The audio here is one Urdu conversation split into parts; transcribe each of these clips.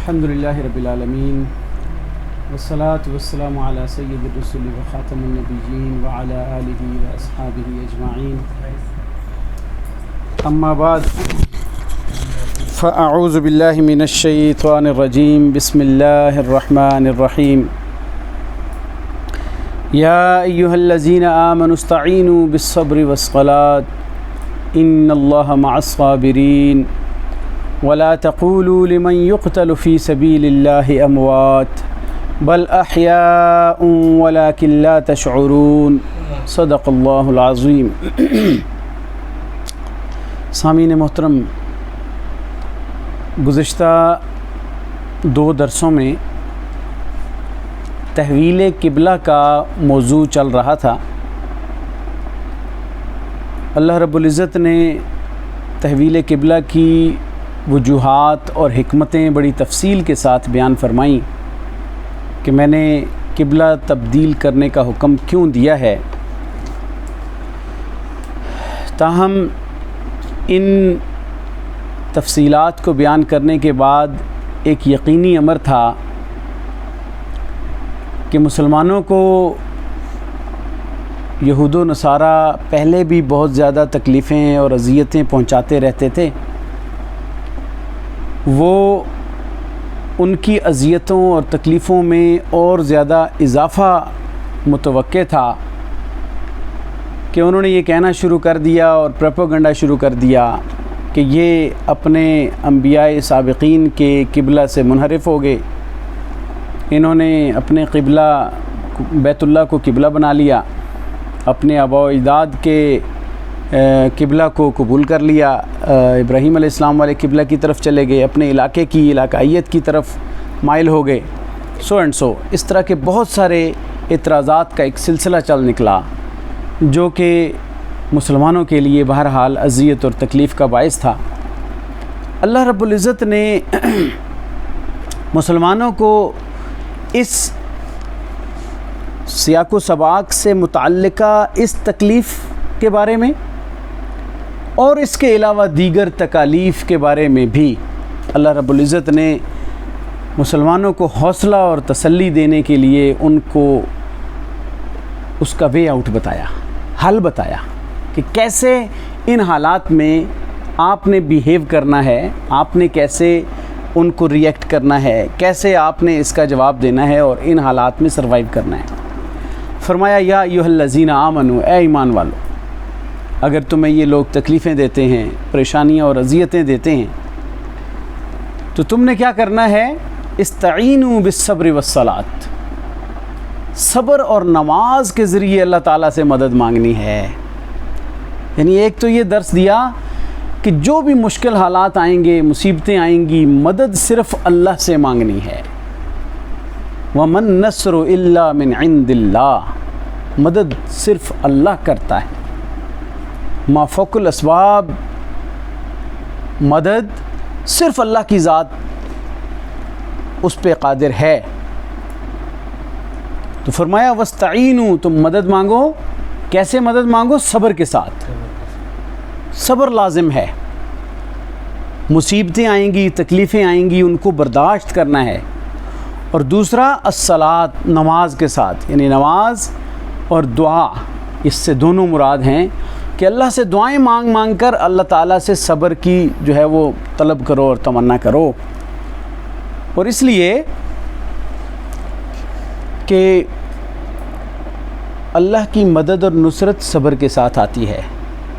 الحمد لله رب العالمين والصلاة والسلام على سيد الرسل وخاتم النبيين وعلى آله وأصحابه أجمعين أما بعد فأعوذ بالله من الشيطان الرجيم بسم الله الرحمن الرحيم يا أيها الذين آمنوا استعينوا بالصبر والصلاة إن الله مع الصابرين ولا تقولوا لمن يقتل في سبيل الله أموات بل أحياء ولكن لا تشعرون صدق الله العظيم. سامعین محترم، گزشتہ 2 درسوں میں تحویل قبلہ کا موضوع چل رہا تھا. اللہ رب العزت نے تحویل قبلہ کی وجوہات اور حکمتیں بڑی تفصیل کے ساتھ بیان فرمائیں کہ میں نے قبلہ تبدیل کرنے کا حکم کیوں دیا ہے. تاہم ان تفصیلات کو بیان کرنے کے بعد ایک یقینی امر تھا کہ مسلمانوں کو یہود و نصارہ پہلے بھی بہت زیادہ تکلیفیں اور اذیتیں پہنچاتے رہتے تھے. وہ ان کی اذیتوں اور تکلیفوں میں اور زیادہ اضافہ متوقع تھا کہ انہوں نے یہ کہنا شروع کر دیا اور پروپیگنڈا شروع کر دیا کہ یہ اپنے انبیاء سابقین کے قبلہ سے منحرف ہو گئے. انہوں نے اپنے قبلہ بیت اللہ کو قبلہ بنا لیا، اپنے آباء و اجداد کے قبلہ کو قبول کر لیا، ابراہیم علیہ السلام والے قبلہ کی طرف چلے گئے، اپنے علاقے کی علاقائیت کی طرف مائل ہو گئے، سو اینڈ سو. اس طرح کے بہت سارے اعتراضات کا ایک سلسلہ چل نکلا جو کہ مسلمانوں کے لیے بہرحال اذیت اور تکلیف کا باعث تھا. اللہ رب العزت نے مسلمانوں کو اس سیاق و سباق سے متعلقہ اس تکلیف کے بارے میں اور اس کے علاوہ دیگر تکالیف کے بارے میں بھی اللہ رب العزت نے مسلمانوں کو حوصلہ اور تسلی دینے کے لیے ان کو اس کا وے آؤٹ بتایا، حل بتایا کہ کیسے ان حالات میں آپ نے بیہیو کرنا ہے، آپ نے کیسے ان کو ریئیکٹ کرنا ہے، کیسے آپ نے اس کا جواب دینا ہے اور ان حالات میں سروائیو کرنا ہے. فرمایا یا ایھا الذین آمنو، اے ایمان والو، اگر تمہیں یہ لوگ تکلیفیں دیتے ہیں، پریشانیاں اور اذیتیں دیتے ہیں تو تم نے کیا کرنا ہے؟ استعینوا بالصبر والصلاۃ، صبر اور نماز کے ذریعے اللہ تعالیٰ سے مدد مانگنی ہے. یعنی ایک تو یہ درس دیا کہ جو بھی مشکل حالات آئیں گے، مصیبتیں آئیں گی، مدد صرف اللہ سے مانگنی ہے. وَمَن نَّصْرُ إِلَّا مِنْ عِنْدِ اللَّهِ، مدد صرف اللہ کرتا ہے. ما فوق الاسباب، مدد صرف اللہ کی ذات اس پہ قادر ہے. تو فرمایا وَاسْتَعِینُوا، تم مدد مانگو. کیسے مدد مانگو؟ صبر کے ساتھ. صبر لازم ہے. مصیبتیں آئیں گی، تکلیفیں آئیں گی، ان کو برداشت کرنا ہے. اور دوسرا الصلاۃ، نماز کے ساتھ. یعنی نماز اور دعا، اس سے دونوں مراد ہیں کہ اللہ سے دعائیں مانگ مانگ کر اللہ تعالیٰ سے صبر کی جو ہے وہ طلب کرو اور تمنا کرو. اور اس لیے کہ اللہ کی مدد اور نصرت صبر کے ساتھ آتی ہے.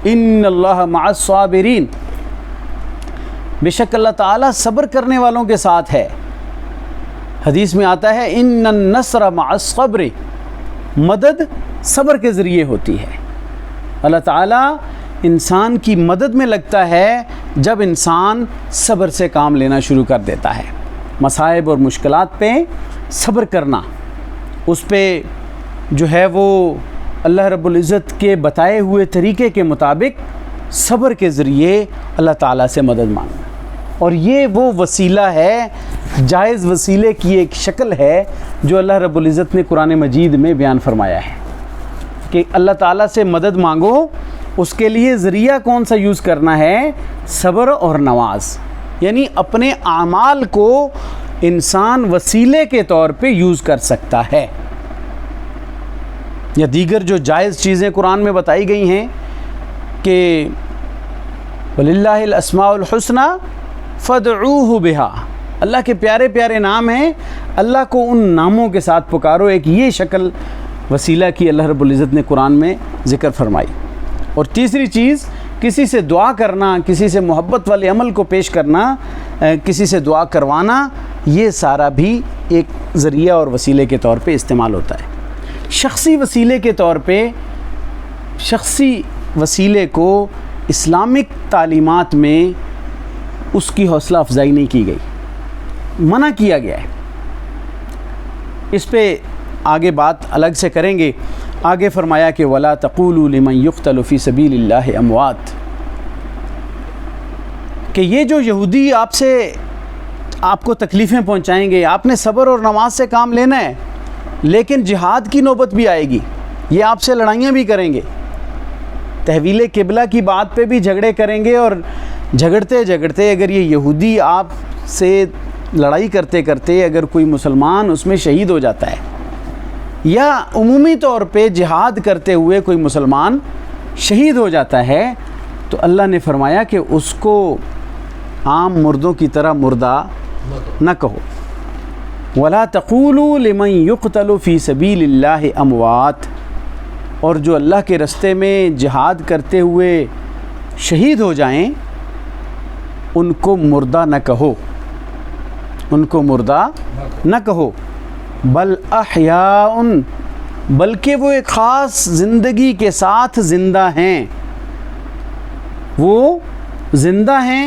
ان اللہ مع الصابرین، بے شک اللہ تعالیٰ صبر کرنے والوں کے ساتھ ہے. حدیث میں آتا ہے ان النصر مع الصبر، مدد صبر کے ذریعے ہوتی ہے. اللہ تعالیٰ انسان کی مدد میں لگتا ہے جب انسان صبر سے کام لینا شروع کر دیتا ہے. مصائب اور مشکلات پہ صبر کرنا، اس پہ جو ہے وہ اللہ رب العزت کے بتائے ہوئے طریقے کے مطابق صبر کے ذریعے اللہ تعالیٰ سے مدد مانگنا. اور یہ وہ وسیلہ ہے، جائز وسیلے کی ایک شکل ہے جو اللہ رب العزت نے قرآن مجید میں بیان فرمایا ہے کہ اللہ تعالیٰ سے مدد مانگو. اس کے لیے ذریعہ کون سا یوز کرنا ہے؟ صبر اور نماز. یعنی اپنے اعمال کو انسان وسیلے کے طور پہ یوز کر سکتا ہے. یا دیگر جو جائز چیزیں قرآن میں بتائی گئی ہیں کہ وَلِلَّهِ الْأَسْمَاءُ الْحُسْنَى فَادْعُوهُ بِهَا، اللہ کے پیارے پیارے نام ہیں، اللہ کو ان ناموں کے ساتھ پکارو. ایک یہ شکل وسیلہ کی اللہ رب العزت نے قرآن میں ذکر فرمائی. اور تیسری چیز، کسی سے دعا کرنا، کسی سے محبت والے عمل کو پیش کرنا، کسی سے دعا کروانا، یہ سارا بھی ایک ذریعہ اور وسیلے کے طور پہ استعمال ہوتا ہے. شخصی وسیلے کے طور پہ، شخصی وسیلے کو اسلامک تعلیمات میں اس کی حوصلہ افزائی نہیں کی گئی، منع کیا گیا ہے. اس پہ آگے بات الگ سے کریں گے. آگے فرمایا کہ وَلَا تَقُولُوا لِمَنْ يُقْتَلُ فِي سَبِيلِ اللَّهِ أَمْوَاتٌ، کہ یہ جو یہودی آپ کو تکلیفیں پہنچائیں گے، آپ نے صبر اور نماز سے کام لینا ہے، لیکن جہاد کی نوبت بھی آئے گی، یہ آپ سے لڑائیاں بھی کریں گے، تحویل قبلہ کی بات پہ بھی جھگڑے کریں گے. اور جھگڑتے جھگڑتے اگر یہ یہودی آپ سے لڑائی کرتے کرتے اگر کوئی مسلمان اس میں شہید ہو جاتا ہے، یا عمومی طور پہ جہاد کرتے ہوئے کوئی مسلمان شہید ہو جاتا ہے، تو اللہ نے فرمایا کہ اس کو عام مردوں کی طرح مردہ نہ کہو. وَلَا تَقُولُوا لِمَنْ يُقْتَلُ فِي سَبِيلِ اللَّهِ أَمْوَاتٌ، اور جو اللہ کے رستے میں جہاد کرتے ہوئے شہید ہو جائیں ان کو مردہ نہ کہو، ان کو مردہ نہ کہو. بل احیاء، بلکہ وہ ایک خاص زندگی کے ساتھ زندہ ہیں، وہ زندہ ہیں.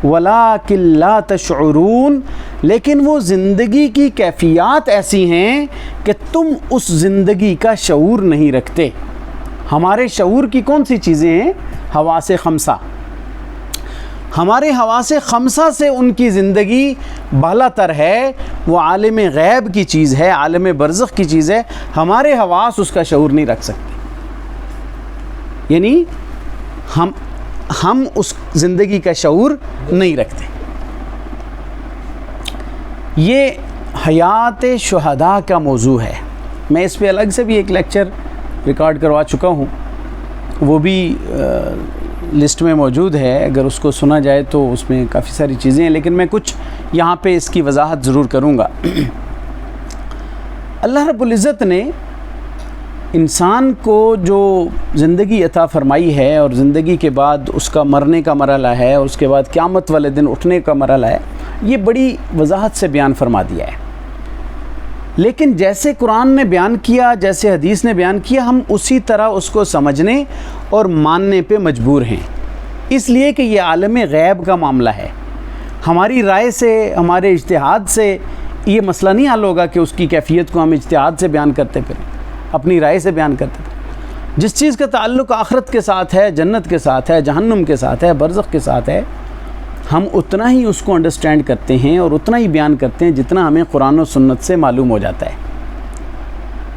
وَلَٰكِن لَا تَشْعُرُونَ، لیکن وہ زندگی کی کیفیات ایسی ہیں کہ تم اس زندگی کا شعور نہیں رکھتے. ہمارے شعور کی کون سی چیزیں ہیں؟ حواس خمسہ. ہمارے حواس خمسہ سے ان کی زندگی بالا تر ہے، وہ عالم غیب کی چیز ہے، عالم برزخ کی چیز ہے. ہمارے حواس اس کا شعور نہیں رکھ سکتے، یعنی ہم اس زندگی کا شعور نہیں رکھتے. یہ حیات شہداء کا موضوع ہے. میں اس پہ الگ سے بھی ایک لیکچر ریکارڈ کروا چکا ہوں، وہ بھی لسٹ میں موجود ہے، اگر اس کو سنا جائے تو اس میں کافی ساری چیزیں ہیں، لیکن میں کچھ یہاں پہ اس کی وضاحت ضرور کروں گا. اللہ رب العزت نے انسان کو جو زندگی عطا فرمائی ہے، اور زندگی کے بعد اس کا مرنے کا مرحلہ ہے، اور اس کے بعد قیامت والے دن اٹھنے کا مرحلہ ہے، یہ بڑی وضاحت سے بیان فرما دیا ہے. لیکن جیسے قرآن نے بیان کیا، جیسے حدیث نے بیان کیا، ہم اسی طرح اس کو سمجھنے اور ماننے پہ مجبور ہیں، اس لیے کہ یہ عالم غیب کا معاملہ ہے. ہماری رائے سے، ہمارے اجتہاد سے یہ مسئلہ نہیں حل ہوگا کہ اس کی کیفیت کو ہم اجتہاد سے بیان کرتے پھریں، اپنی رائے سے بیان کرتے پھریں. جس چیز کا تعلق آخرت کے ساتھ ہے، جنت کے ساتھ ہے، جہنم کے ساتھ ہے، برزخ کے ساتھ ہے، ہم اتنا ہی اس کو انڈرسٹینڈ کرتے ہیں اور اتنا ہی بیان کرتے ہیں جتنا ہمیں قرآن و سنت سے معلوم ہو جاتا ہے.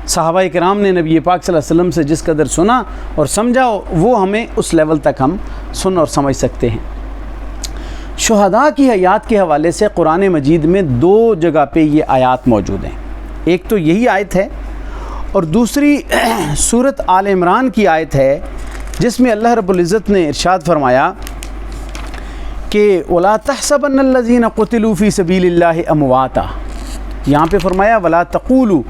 صحابہ کرام نے نبی پاک صلی اللہ علیہ وسلم سے جس قدر سنا اور سمجھا، وہ ہمیں اس لیول تک ہم سن اور سمجھ سکتے ہیں. شہداء کی حیات کے حوالے سے قرآن مجید میں 2 جگہ پہ یہ آیات موجود ہیں. ایک تو یہی آیت ہے، اور دوسری سورۃ آل عمران کی آیت ہے، جس میں اللہ رب العزت نے ارشاد فرمایا کہ وَلَا تَحْسَبَنَّ الَّذِينَ قُتِلُوا فِي سَبِيلِ اللَّهِ أَمْوَاتًا. یہاں پہ فرمایا وَلَا تَقُولُوا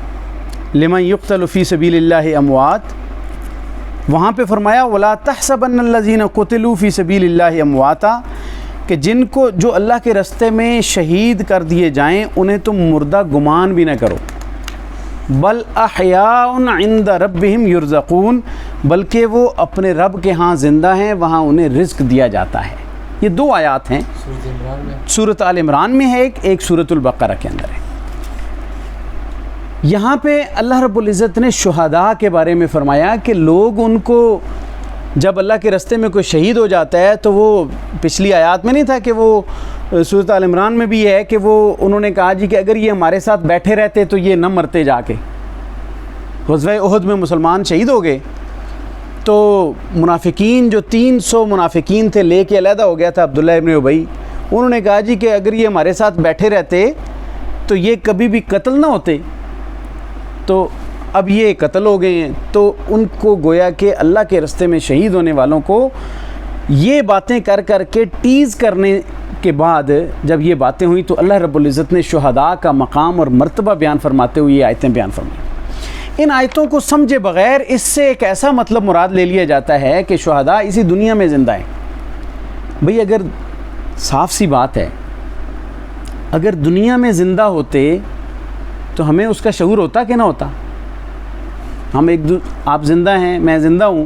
لِمَنْ يُقْتَلُ فِي سَبِيلِ اللَّهِ أَمْوَاتٌ. وہاں پہ فرمایا وَلَا تَحْسَبَنَّ الَّذِينَ قُتِلُوا فِي سَبِيلِ اللَّهِ أَمْوَاتًا، کہ جن کو جو اللہ کے رستے میں شہید کر دیے جائیں انہیں تم مردہ گمان بھی نہ کرو. بل احیاء عند ربہم یرزقون، بلکہ وہ اپنے رب کے ہاں زندہ ہیں، وہاں انہیں رزق دیا جاتا ہے. یہ 2 آیات ہیں، سورۃ آل عمران میں ہے ایک سورۃ البقرہ کے اندر ہے. یہاں پہ اللہ رب العزت نے شہداء کے بارے میں فرمایا کہ لوگ ان کو جب اللہ کے رستے میں کوئی شہید ہو جاتا ہے تو وہ پچھلی آیات میں نہیں تھا کہ وہ سورۃ آل عمران میں بھی ہے کہ وہ انہوں نے کہا جی کہ اگر یہ ہمارے ساتھ بیٹھے رہتے تو یہ نہ مرتے. جا کے غزوہ احد میں مسلمان شہید ہو گئے تو منافقین جو 300 منافقین تھے لے کے علیحدہ ہو گیا تھا عبداللہ ابن ابی، انہوں نے کہا جی کہ اگر یہ ہمارے ساتھ بیٹھے رہتے تو یہ کبھی بھی قتل نہ ہوتے، تو اب یہ قتل ہو گئے ہیں، تو ان کو گویا کہ اللہ کے راستے میں شہید ہونے والوں کو یہ باتیں کر کر کے ٹیز کرنے کے بعد جب یہ باتیں ہوئیں تو اللہ رب العزت نے شہداء کا مقام اور مرتبہ بیان فرماتے ہوئے یہ آیتیں بیان فرمائیں۔ ان آیتوں کو سمجھے بغیر اس سے ایک ایسا مطلب مراد لے لیا جاتا ہے کہ شہداء اسی دنیا میں زندہ ہیں۔ بھئی اگر صاف سی بات ہے، اگر دنیا میں زندہ ہوتے تو ہمیں اس کا شعور ہوتا کہ نہ ہوتا؟ ہم آپ زندہ ہیں، میں زندہ ہوں،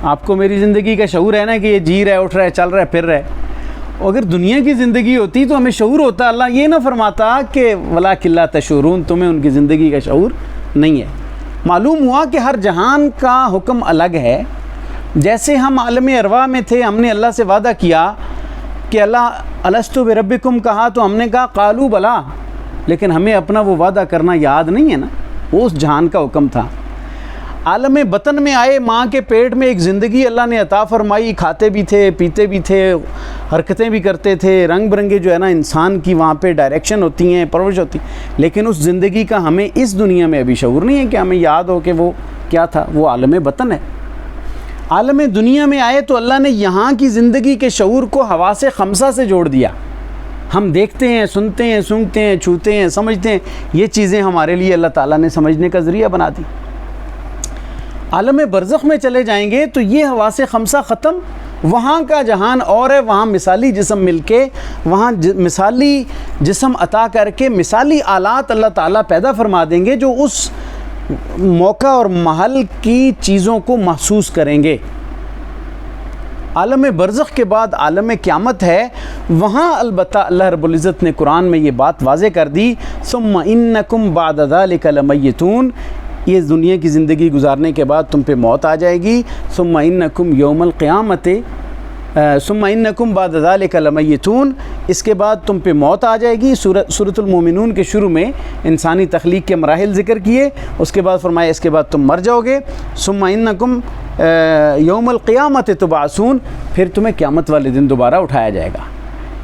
آپ کو میری زندگی کا شعور ہے نا کہ یہ جی رہا ہے، اٹھ رہا ہے، چل رہا ہے، پھر رہا ہے۔ اگر دنیا کی زندگی ہوتی تو ہمیں شعور ہوتا۔ اللہ یہ نہ فرماتا کہ وَلَٰكِن لَا تَشْعُرُونَ، تمہیں ان کی زندگی کا شعور نہیں ہے۔ معلوم ہوا کہ ہر جہان کا حکم الگ ہے۔ جیسے ہم عالم ارواح میں تھے، ہم نے اللہ سے وعدہ کیا کہ اللہ الستو بربکم کہا تو ہم نے کہا قالوا بلا، لیکن ہمیں اپنا وہ وعدہ کرنا یاد نہیں ہے نا، وہ اس جہان کا حکم تھا۔ عالم بطن میں آئے، ماں کے پیٹ میں ایک زندگی اللہ نے عطا فرمائی، کھاتے بھی تھے، پیتے بھی تھے، حرکتیں بھی کرتے تھے، رنگ برنگے جو ہے نا انسان کی وہاں پہ ڈائریکشن ہوتی ہیں، پرورش ہوتی، لیکن اس زندگی کا ہمیں اس دنیا میں ابھی شعور نہیں ہے کہ ہمیں یاد ہو کہ وہ کیا تھا۔ وہ عالم بطن ہے۔ عالم دنیا میں آئے تو اللہ نے یہاں کی زندگی کے شعور کو حواس خمسہ سے جوڑ دیا۔ ہم دیکھتے ہیں، سنتے ہیں، سونگھتے ہیں، چھوتے ہیں، سمجھتے ہیں، یہ چیزیں ہمارے لیے اللہ تعالیٰ نے سمجھنے کا ذریعہ بنا دی۔ عالم برزخ میں چلے جائیں گے تو یہ حواس خمسہ ختم، وہاں کا جہان اور ہے، وہاں مثالی جسم مل کے، وہاں مثالی جسم عطا کر کے مثالی آلات اللہ تعالیٰ پیدا فرما دیں گے جو اس موقع اور محل کی چیزوں کو محسوس کریں گے۔ عالم برزخ کے بعد عالم قیامت ہے، وہاں البتہ اللہ رب العزت نے قرآن میں یہ بات واضح کر دی، ثم انکم بعد ذلک لمیتون، یہ دنیا کی زندگی گزارنے کے بعد تم پہ موت آ جائے گی، ثم انکم یوم القیامت، ثم انکم بعد ذلک لمیتون، اس کے بعد تم پہ موت آ جائے گی۔ سورۃ المومنون کے شروع میں انسانی تخلیق کے مراحل ذکر کیے، اس کے بعد فرمایا اس کے بعد تم مر جاؤ گے، ثم انکم یوم القیامت تبعثون، پھر تمہیں قیامت والے دن دوبارہ اٹھایا جائے گا۔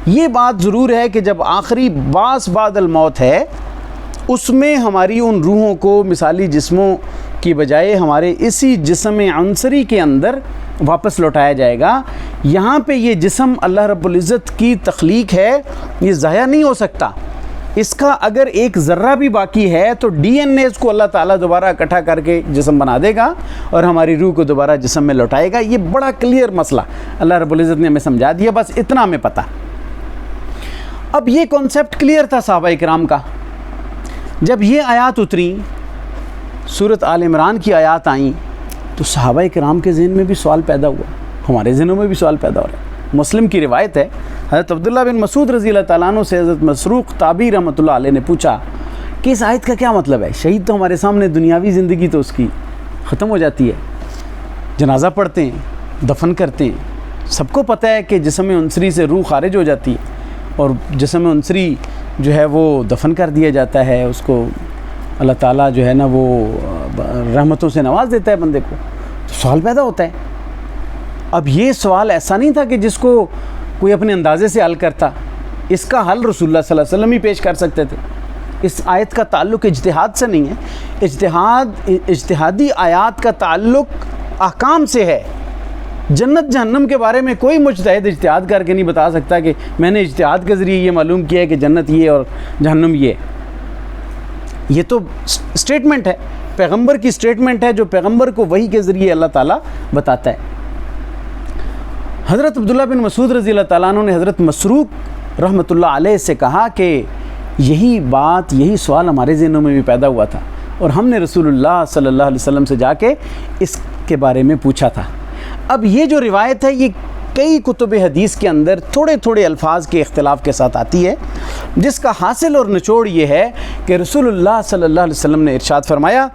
یہ بات ضرور ہے کہ جب آخری بعث بعد الموت ہے، اس میں ہماری ان روحوں کو مثالی جسموں کی بجائے ہمارے اسی جسم عنصری کے اندر واپس لوٹایا جائے گا۔ یہاں پہ یہ جسم اللہ رب العزت کی تخلیق ہے، یہ ضائع نہیں ہو سکتا۔ اس کا اگر ایک ذرہ بھی باقی ہے تو ڈی این اے کو اللہ تعالیٰ دوبارہ اکٹھا کر کے جسم بنا دے گا اور ہماری روح کو دوبارہ جسم میں لوٹائے گا۔ یہ بڑا کلیئر مسئلہ اللہ رب العزت نے ہمیں سمجھا دیا، بس اتنا ہمیں پتہ۔ اب یہ کانسیپٹ کلیئر تھا صحابہ کرام کا۔ جب یہ آیات اتریں، سورۃ آل عمران کی آیات آئیں، تو صحابہ کرام کے ذہن میں بھی سوال پیدا ہوا، ہمارے ذہنوں میں بھی سوال پیدا ہو رہا ہے۔ مسلم کی روایت ہے، حضرت عبداللہ بن مسعود رضی اللہ تعالیٰ عنہ سے حضرت مسروق تابعی رحمۃ اللہ علیہ نے پوچھا کہ اس آیت کا کیا مطلب ہے؟ شہید تو ہمارے سامنے دنیاوی زندگی تو اس کی ختم ہو جاتی ہے، جنازہ پڑھتے ہیں، دفن کرتے ہیں، سب کو پتہ ہے کہ جسم عنصری سے روح خارج ہو جاتی ہے اور جسم عنصری جو ہے وہ دفن کر دیا جاتا ہے، اس کو اللہ تعالیٰ جو ہے نا وہ رحمتوں سے نواز دیتا ہے بندے کو۔ تو سوال پیدا ہوتا ہے۔ اب یہ سوال ایسا نہیں تھا کہ جس کو کوئی اپنے اندازے سے حل کرتا، اس کا حل رسول اللہ صلی اللہ علیہ وسلم ہی پیش کر سکتے تھے۔ اس آیت کا تعلق اجتہاد سے نہیں ہے، اجتہادی آیات کا تعلق احکام سے ہے۔ جنت جہنم کے بارے میں کوئی مجتہد اجتہاد کر کے نہیں بتا سکتا کہ میں نے اجتہاد کے ذریعے یہ معلوم کیا ہے کہ جنت یہ اور جہنم یہ تو سٹیٹمنٹ ہے، پیغمبر کی سٹیٹمنٹ ہے جو پیغمبر کو وحی کے ذریعے اللہ تعالیٰ بتاتا ہے۔ حضرت عبداللہ بن مسعود رضی اللہ تعالیٰ عنہ نے حضرت مسروق رحمۃ اللہ علیہ سے کہا کہ یہی بات، یہی سوال ہمارے ذہنوں میں بھی پیدا ہوا تھا اور ہم نے رسول اللہ صلی اللہ علیہ وسلم سے جا کے اس کے بارے میں پوچھا تھا۔ اب یہ جو روایت ہے یہ کئی کتب حدیث کے اندر تھوڑے تھوڑے الفاظ کے اختلاف کے ساتھ آتی ہے، جس کا حاصل اور نچوڑ یہ ہے کہ رسول اللہ صلی اللہ علیہ وسلم نے ارشاد فرمایا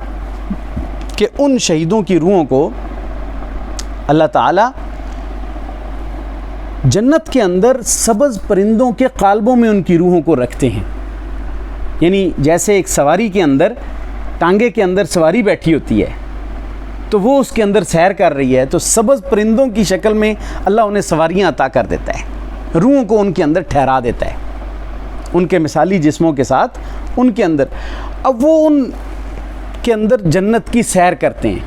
کہ ان شہیدوں کی روحوں کو اللہ تعالیٰ جنت کے اندر سبز پرندوں کے قالبوں میں ان کی روحوں کو رکھتے ہیں۔ یعنی جیسے ایک سواری کے اندر، ٹانگے کے اندر سواری بیٹھی ہوتی ہے تو وہ اس کے اندر سیر کر رہی ہے، تو سبز پرندوں کی شکل میں اللہ انہیں سواریاں عطا کر دیتا ہے، روحوں کو ان کے اندر ٹھہرا دیتا ہے۔ ان کے مثالی جسموں کے ساتھ ان کے اندر. اب وہ ان کے اندر جنت کی سیر کرتے ہیں,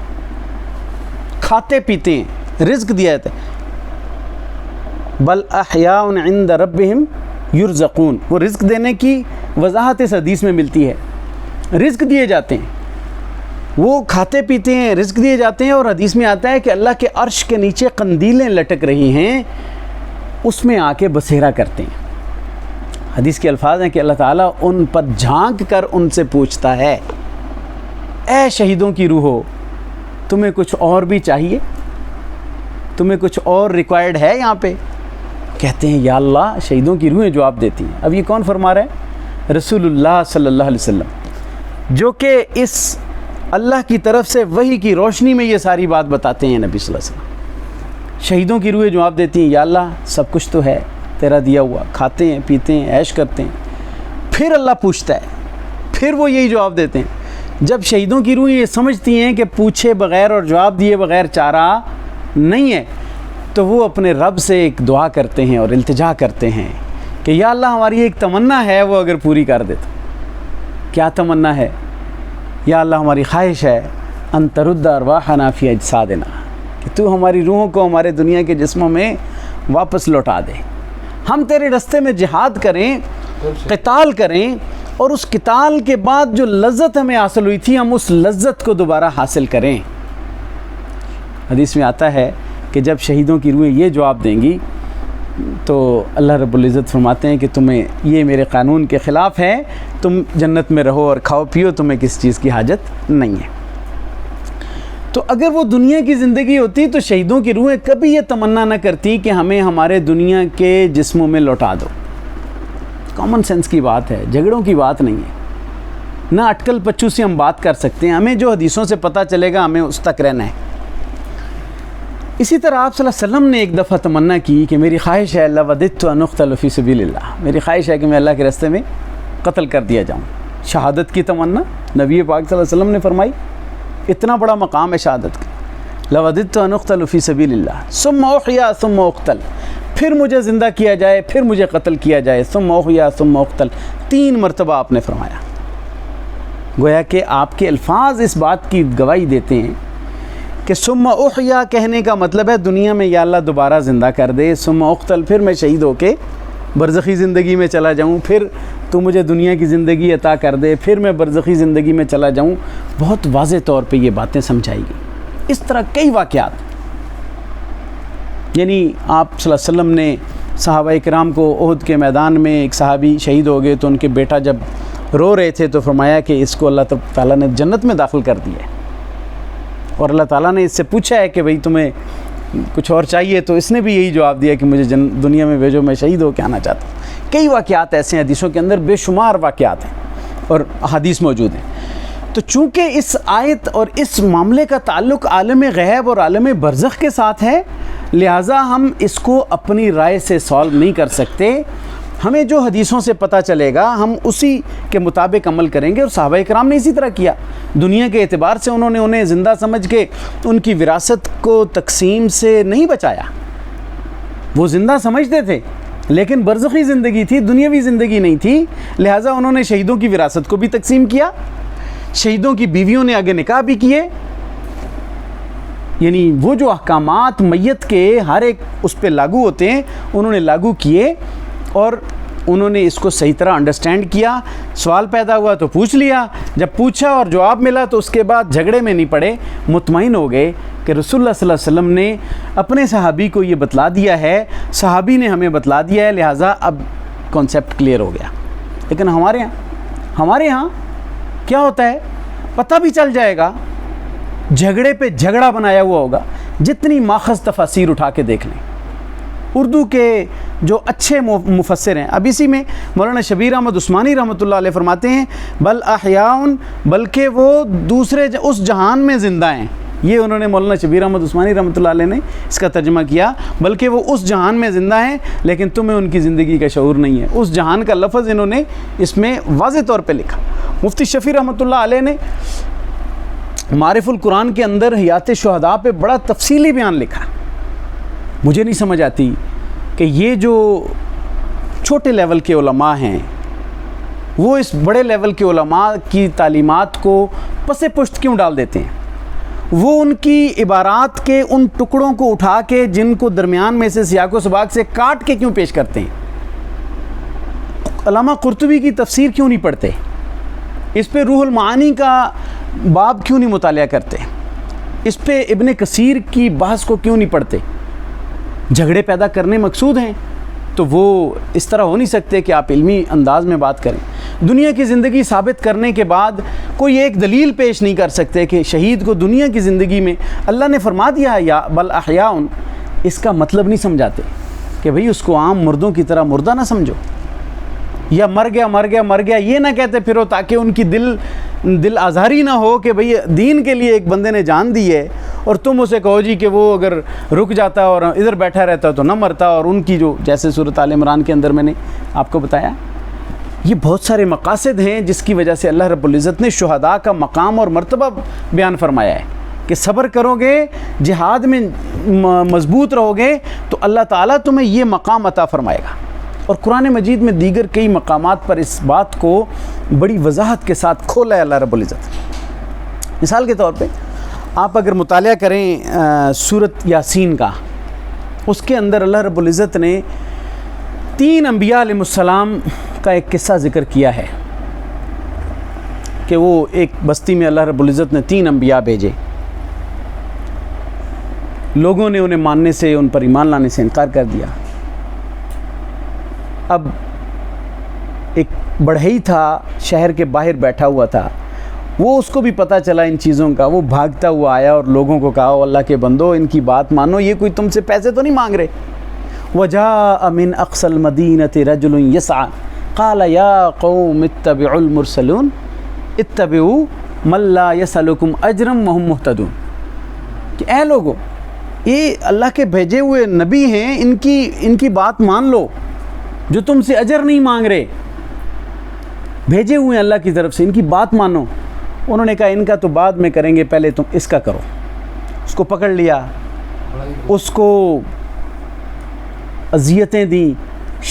کھاتے پیتے ہیں, رزق دیا جاتا ہے. بل احیاء عند ربہم یرزقون, وہ رزق دینے کی وضاحت اس حدیث میں ملتی ہے. رزق دیے جاتے ہیں, وہ کھاتے پیتے ہیں, رزق دیے جاتے ہیں. اور حدیث میں آتا ہے کہ اللہ کے عرش کے نیچے قندیلیں لٹک رہی ہیں, اس میں آ کے بسیرا کرتے ہیں. حدیث کے الفاظ ہیں کہ اللہ تعالیٰ ان پر جھانک کر ان سے پوچھتا ہے, اے شہیدوں کی روحو, تمہیں کچھ اور بھی چاہیے, تمہیں کچھ اور ریکوائرڈ ہے یہاں پہ؟ کہتے ہیں یا اللہ, شہیدوں کی روحیں جواب دیتی ہیں. اب یہ کون فرما رہا ہے؟ رسول اللہ صلی اللہ علیہ وسلم, جو کہ اس اللہ کی طرف سے وحی کی روشنی میں یہ ساری بات بتاتے ہیں. نبی صلی اللہ علیہ وسلم شہیدوں کی روحیں جواب دیتی ہیں یا اللہ سب کچھ تو ہے تیرا دیا ہوا, کھاتے ہیں پیتے ہیں عیش کرتے ہیں. پھر اللہ پوچھتا ہے, پھر وہ یہی جواب دیتے ہیں. جب شہیدوں کی روحیں یہ سمجھتی ہیں کہ پوچھے بغیر اور جواب دیے بغیر چارہ نہیں ہے, تو وہ اپنے رب سے ایک دعا کرتے ہیں اور التجا کرتے ہیں کہ یا اللہ ہماری ایک تمنا ہے, وہ اگر پوری کر دے تو. کیا تمنا ہے؟ یا اللہ ہماری خواہش ہے ان ترد ارواحنا فی اجسادنا, کہ تو ہماری روحوں کو ہمارے دنیا کے جسموں میں واپس لوٹا دے. ہم تیرے راستے میں جہاد کریں, قتال کریں, اور اس قتال کے بعد جو لذت ہمیں حاصل ہوئی تھی ہم اس لذت کو دوبارہ حاصل کریں. حدیث میں آتا ہے کہ جب شہیدوں کی روحیں یہ جواب دیں گی تو اللہ رب العزت فرماتے ہیں کہ تمہیں یہ میرے قانون کے خلاف ہے, تم جنت میں رہو اور کھاؤ پیو, تمہیں کسی چیز کی حاجت نہیں ہے. تو اگر وہ دنیا کی زندگی ہوتی تو شہیدوں کی روحیں کبھی یہ تمنا نہ کرتی کہ ہمیں ہمارے دنیا کے جسموں میں لوٹا دو. کامن سینس کی بات ہے, جھگڑوں کی بات نہیں ہے, نہ اٹکل پچو سے ہم بات کر سکتے ہیں. ہمیں جو حدیثوں سے پتہ چلے گا ہمیں اس تک رہنا ہے. اسی طرح آپ صلی اللہ علیہ وسلم نے ایک دفعہ تمنا کی کہ میری خواہش ہے لوددت ان اقتل فی سبیل اللہ, میری خواہش ہے کہ میں اللہ کے راستے میں قتل کر دیا جاؤں. شہادت کی تمنا نبی پاک صلی اللہ علیہ وسلم نے فرمائی, اتنا بڑا مقام ہے شہادت کا. لوددت ان اقتل فی سبیل اللہ ثم احیا ثم اقتل, پھر مجھے زندہ کیا جائے, پھر مجھے قتل کیا جائے. ثم احیا ثم اقتل, 3 مرتبہ آپ نے فرمایا. گویا کہ آپ کے الفاظ اس بات کی گواہی دیتے ہیں کہ ثم احیا کہنے کا مطلب ہے دنیا میں یا اللہ دوبارہ زندہ کر دے, ثم اقتل پھر میں شہید ہو کے برزخی زندگی میں چلا جاؤں, پھر تو مجھے دنیا کی زندگی عطا کر دے, پھر میں برزخی زندگی میں چلا جاؤں. بہت واضح طور پہ یہ باتیں سمجھائی گئی. اس طرح کئی واقعات, یعنی آپ صلی اللہ علیہ وسلم نے صحابہ اکرام کو احد کے میدان میں ایک صحابی شہید ہو گئے تو ان کے بیٹا جب رو رہے تھے تو فرمایا کہ اس کو اللہ تعالیٰ نے جنت میں داخل کر دیا ہے. اور اللہ تعالیٰ نے اس سے پوچھا ہے کہ بھئی تمہیں کچھ اور چاہیے, تو اس نے بھی یہی جواب دیا کہ مجھے دنیا میں بھیجو, میں شہید ہو کے آنا چاہتا ہوں. کئی واقعات ایسے ہیں حدیثوں کے اندر, بے شمار واقعات ہیں اور احادیث موجود ہیں. تو چونکہ اس آیت اور اس معاملے کا تعلق عالم غیب اور عالم برزخ کے ساتھ ہے, لہٰذا ہم اس کو اپنی رائے سے سالو نہیں کر سکتے. ہمیں جو حدیثوں سے پتہ چلے گا ہم اسی کے مطابق عمل کریں گے. اور صحابہ اکرام نے اسی طرح کیا. دنیا کے اعتبار سے انہوں نے انہیں زندہ سمجھ کے ان کی وراثت کو تقسیم سے نہیں بچایا. وہ زندہ سمجھتے تھے لیکن برزخی زندگی تھی, دنیاوی زندگی نہیں تھی, لہٰذا انہوں نے شہیدوں کی وراثت کو بھی تقسیم کیا. شہیدوں کی بیویوں نے آگے نکاح بھی کیے. یعنی وہ جو احکامات میت کے ہر ایک اس پہ لاگو ہوتے ہیں انہوں نے لاگو کیے, اور انہوں نے اس کو صحیح طرح انڈرسٹینڈ کیا. سوال پیدا ہوا تو پوچھ لیا, جب پوچھا اور جواب ملا تو اس کے بعد جھگڑے میں نہیں پڑے, مطمئن ہو گئے کہ رسول اللہ صلی اللہ علیہ وسلم نے اپنے صحابی کو یہ بتلا دیا ہے, صحابی نے ہمیں بتلا دیا ہے, لہٰذا اب کانسیپٹ کلیئر ہو گیا. لیکن ہمارے ہاں کیا ہوتا ہے, پتہ بھی چل جائے گا, جھگڑے پہ جھگڑا بنایا ہوا ہوگا. جتنی ماخذ تفاسیر اٹھا کے دیکھ لیں, اردو کے جو اچھے مفسر ہیں, اب اسی میں مولانا شبیر احمد عثمانی رحمۃ اللہ علیہ فرماتے ہیں بل احیاء, بلکہ وہ دوسرے اس جہان میں زندہ ہیں. یہ انہوں نے مولانا شبیر احمد عثمانی رحمۃ اللہ علیہ نے اس کا ترجمہ کیا, بلکہ وہ اس جہان میں زندہ ہیں لیکن تمہیں ان کی زندگی کا شعور نہیں ہے. اس جہان کا لفظ انہوں نے اس میں واضح طور پہ لکھا. مفتی شفیع رحمۃ اللہ علیہ نے معارف القرآن کے اندر حیات شہداء پہ بڑا تفصیلی بیان لکھا. مجھے نہیں سمجھ آتی کہ یہ جو چھوٹے لیول کے علماء ہیں وہ اس بڑے لیول کے علماء کی تعلیمات کو پس پشت کیوں ڈال دیتے ہیں؟ وہ ان کی عبارات کے ان ٹکڑوں کو اٹھا کے جن کو درمیان میں سے سیاق و سباق سے کاٹ کے کیوں پیش کرتے ہیں؟ علامہ قرطبی کی تفسیر کیوں نہیں پڑھتے؟ اس پہ روح المعانی کا باب کیوں نہیں مطالعہ کرتے؟ اس پہ ابن کثیر کی بحث کو کیوں نہیں پڑھتے؟ جھگڑے پیدا کرنے مقصود ہیں تو وہ اس طرح ہو نہیں سکتے کہ آپ علمی انداز میں بات کریں۔ دنیا کی زندگی ثابت کرنے کے بعد کوئی ایک دلیل پیش نہیں کر سکتے کہ شہید کو دنیا کی زندگی میں اللہ نے فرما دیا ہے یا بل احیاء، اس کا مطلب نہیں سمجھاتے کہ بھئی اس کو عام مردوں کی طرح مردہ نہ سمجھو، یا مر گیا یہ نہ کہتے پھرو تاکہ ان کی دل آزاری نہ ہو کہ بھئی دین کے لیے ایک بندے نے جان دی ہے اور تم اسے کہو جی کہ وہ اگر رک جاتا اور ادھر بیٹھا رہتا تو نہ مرتا، اور ان کی جو جیسے سورۃ آل عمران کے اندر میں نے آپ کو بتایا، یہ بہت سارے مقاصد ہیں جس کی وجہ سے اللہ رب العزت نے شہداء کا مقام اور مرتبہ بیان فرمایا ہے کہ صبر کرو گے، جہاد میں مضبوط رہو گے تو اللہ تعالیٰ تمہیں یہ مقام عطا فرمائے گا۔ اور قرآن مجید میں دیگر کئی مقامات پر اس بات کو بڑی وضاحت کے ساتھ کھولا ہے اللہ رب العزت۔ مثال کے طور پہ آپ اگر مطالعہ کریں سورۃ یاسین کا، اس کے اندر اللہ رب العزت نے 3 انبیاء علیہ السلام کا ایک قصہ ذکر کیا ہے کہ وہ ایک بستی میں اللہ رب العزت نے 3 انبیاء بھیجے، لوگوں نے انہیں ماننے سے، ان پر ایمان لانے سے انکار کر دیا۔ اب ایک بڑھئی تھا شہر کے باہر بیٹھا ہوا تھا، وہ اس کو بھی پتہ چلا ان چیزوں کا، وہ بھاگتا ہوا آیا اور لوگوں کو کہا اللہ کے بندو ان کی بات مانو، یہ کوئی تم سے پیسے تو نہیں مانگ رہے۔ وَجَاءَ مِنْ أَقْصَى الْمَدِينَةِ رَجُلٌ يَسْعَى قَالَ يَا قَوْمِ اتَّبِعُوا الْمُرْسَلُونَ اتَّبِعُوا مَن لَّا يَسْأَلُكُمْ أَجْرًا وَهُمْ مُهْتَدُونَ کہ اے لوگو، یہ اللہ کے بھیجے ہوئے نبی ہیں، ان کی بات مان لو جو تم سے اجر نہیں مانگ رہے، بھیجے ہوئے ہیں اللہ کی طرف سے، ان کی بات مانو۔ انہوں نے کہا ان کا تو بعد میں کریں گے، پہلے تم اس کا کرو۔ اس کو پکڑ لیا، اس کو اذیتیں دیں،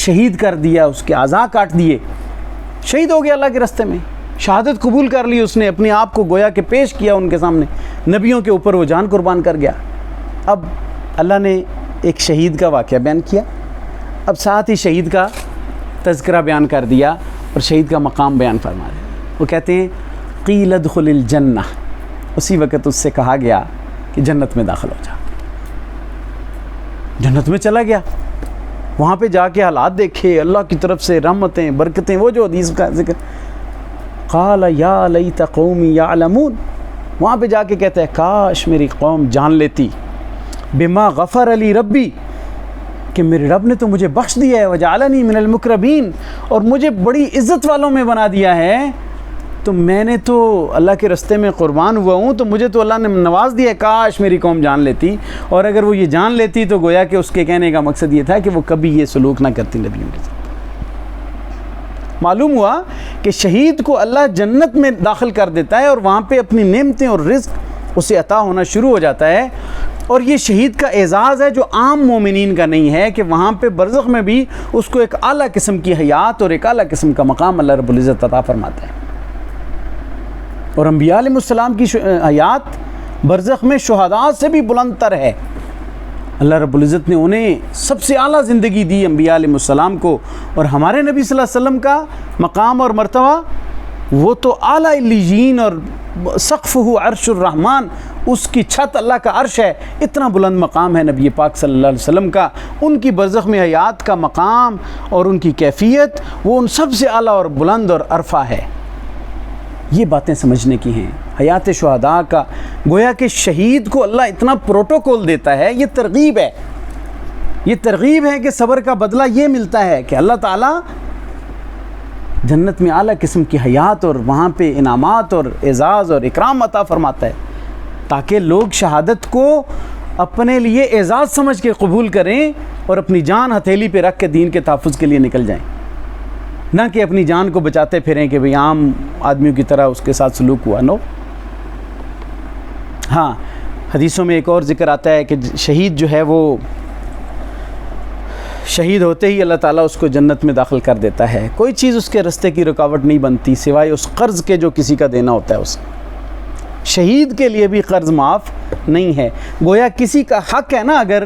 شہید کر دیا، اس کے اعضاء کاٹ دیے، شہید ہو گیا اللہ کے راستے میں، شہادت قبول کر لی اس نے، اپنے آپ کو گویا کہ پیش کیا ان کے سامنے، نبیوں کے اوپر وہ جان قربان کر گیا۔ اب اللہ نے ایک شہید کا واقعہ بیان کیا، اب ساتھ ہی شہید کا تذکرہ بیان کر دیا اور شہید کا مقام بیان فرما دیا۔ وہ کہتے ہیں قیل ادخل الجنہ، اسی وقت اس سے کہا گیا کہ جنت میں داخل ہو جا۔ جنت میں چلا گیا، وہاں پہ جا کے حالات دیکھے، اللہ کی طرف سے رحمتیں برکتیں، وہ جو حدیث کا ذکر، قال یا لیت قومی یعلمون، وہاں پہ جا کے کہتا ہے کاش میری قوم جان لیتی، بما غفر علی ربی، کہ میرے رب نے تو مجھے بخش دیا ہے، وجعلنی من المقربین، اور مجھے بڑی عزت والوں میں بنا دیا ہے، تو میں نے تو اللہ کے راستے میں قربان ہوا ہوں، تو مجھے تو اللہ نے نواز دیا ہے، کاش میری قوم جان لیتی۔ اور اگر وہ یہ جان لیتی تو گویا کہ اس کے کہنے کا مقصد یہ تھا کہ وہ کبھی یہ سلوک نہ کرتی نبیوں کے ساتھ۔ معلوم ہوا کہ شہید کو اللہ جنت میں داخل کر دیتا ہے اور وہاں پہ اپنی نعمتیں اور رزق اسے عطا ہونا شروع ہو جاتا ہے، اور یہ شہید کا اعزاز ہے جو عام مومنین کا نہیں ہے، کہ وہاں پہ برزخ میں بھی اس کو ایک اعلیٰ قسم کی حیات اور ایک اعلیٰ قسم کا مقام اللہ رب العزت عطا فرماتا ہے۔ اور انبیاء علیہ السلام کی حیات برزخ میں شہداء سے بھی بلند تر ہے۔ اللہ رب العزت نے انہیں سب سے اعلیٰ زندگی دی انبیاء علیہ السلام کو، اور ہمارے نبی صلی اللہ علیہ وسلم کا مقام اور مرتبہ وہ تو اعلیٰ علیین، اور سقفہ عرش الرحمن، اس کی چھت اللہ کا عرش ہے، اتنا بلند مقام ہے نبی پاک صلی اللہ علیہ وسلم کا۔ ان کی برزخ میں حیات کا مقام اور ان کی کیفیت وہ ان سب سے اعلیٰ اور بلند اور عرفہ ہے۔ یہ باتیں سمجھنے کی ہیں۔ حیات شہداء کا گویا کہ شہید کو اللہ اتنا پروٹوکول دیتا ہے، یہ ترغیب ہے، یہ ترغیب ہے کہ صبر کا بدلہ یہ ملتا ہے کہ اللہ تعالیٰ جنت میں اعلیٰ قسم کی حیات اور وہاں پہ انعامات اور اعزاز اور اکرام عطا فرماتا ہے، تاکہ لوگ شہادت کو اپنے لیے اعزاز سمجھ کے قبول کریں اور اپنی جان ہتھیلی پہ رکھ کے دین کے تحفظ کے لیے نکل جائیں، نہ کہ اپنی جان کو بچاتے پھریں کہ بھئی عام آدمیوں کی طرح اس کے ساتھ سلوک ہوا۔ نو، ہاں حدیثوں میں ایک اور ذکر آتا ہے کہ شہید جو ہے وہ شہید ہوتے ہی اللہ تعالیٰ اس کو جنت میں داخل کر دیتا ہے، کوئی چیز اس کے راستے کی رکاوٹ نہیں بنتی سوائے اس قرض کے جو کسی کا دینا ہوتا ہے اسے۔ شہید کے لیے بھی قرض معاف نہیں ہے، گویا کسی کا حق ہے نا، اگر